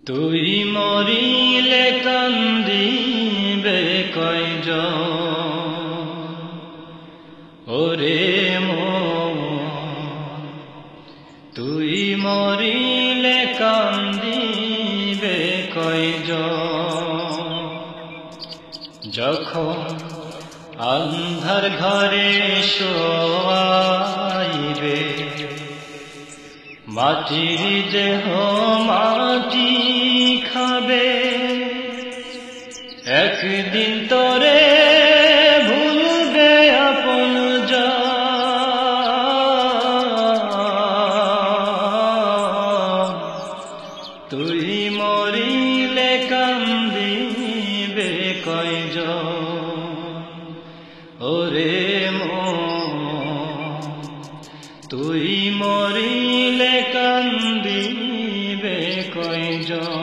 তুই মরিলে কান্দিবে কয়জন, ওরে মন তুই মরিলে কান্দিবে কয়জন। যখন আন্ধার ঘরে শোয়াইবে, মাটির দেহ মাটি খাবে, একদিন তোরে ভুলবে আপনজন। তুই মরিলে কান্দিবে কয়জন, ওরে মন তুই মরিলে কান্দিবে কয়জন।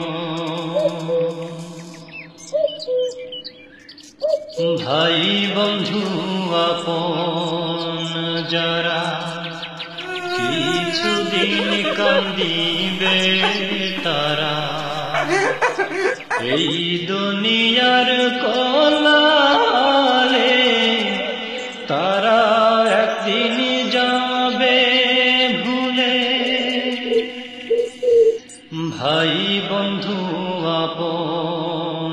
ভাই বন্ধু আপন যারা কিছুদিন কান্দিবে তারা, এই দুনিয়ার কলালে তারা একদিন যাবে ভুলে। ভাই বন্ধু আপন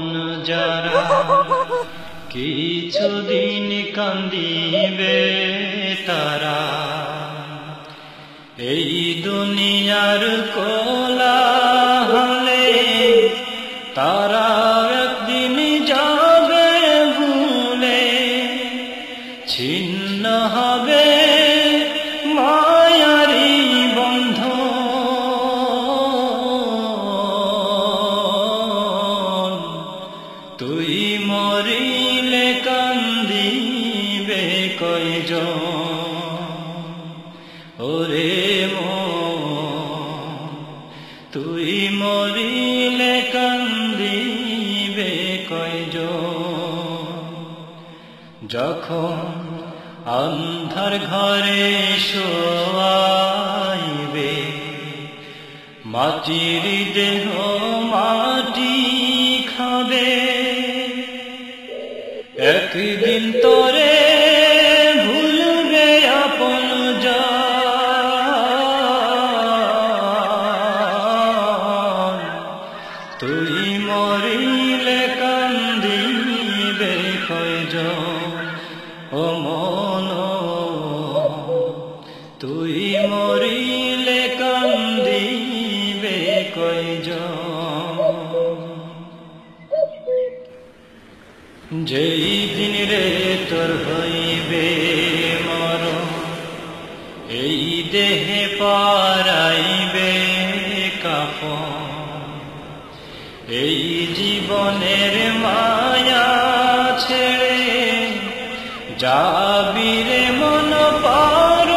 যারা কিছুদিন কান্দিবে তারা, এই দুনিয়ার কোলাহলে তারা একদিন যাবে ভুলে। ছিন্ন হবে মায়ারি বন্ধন, তুই মরিলে কান্দিবে কয়জন, ওরে মন তুই মরিলে কান্দিবে কয়জন। যখন আন্ধার ঘরে শোয়াইবে, মাটির দেহ মাটি খাবে, একদিন তোরে ভুলবে আপনজন। তুই মরিলে কান্দিবে কয়জন, ও মন তুই মরিলে কান্দিবে কয়জন। যেই দিন রে তোর হইবে মরণ, এই দেহে পরাইবে কাফন, এই জীবনের মায়া ছেড়ে যাবি রে মন পার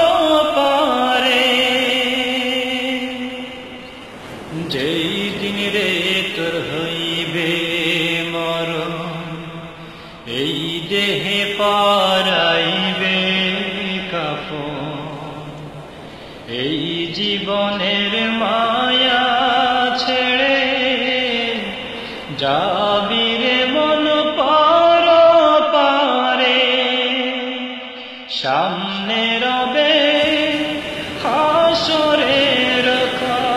পারে। যেই দিন রে তোর হইবে মরণ, এই দেহে পরাইবে কাফন, এই জীবনের মায়া ছেড়ে যাবি রে মন পার পারে। সামনে রবে হাসরের খান,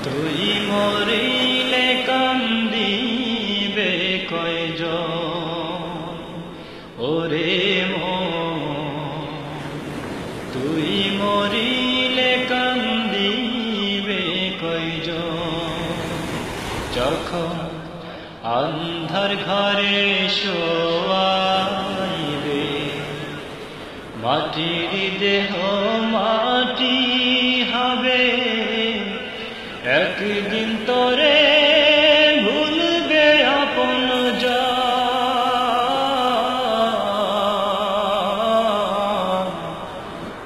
তুই মরিলে কান্দিবে কয়জন, ওরে মন তুই মরিলে কান্দিবে কয়জন। যখন আন্ধার ঘরে শোয়াইবে, মাটির দেহ মাটি হবে, একদিন তোরে ভুলবে আপনজন।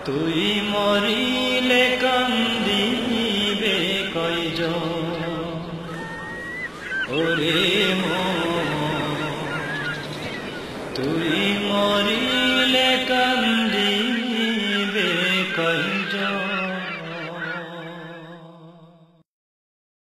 তুই মরিলে কান্দিবে কয়জন, ওরে মন তুই মরিলে কান্দিবে কয়জন। কয়জন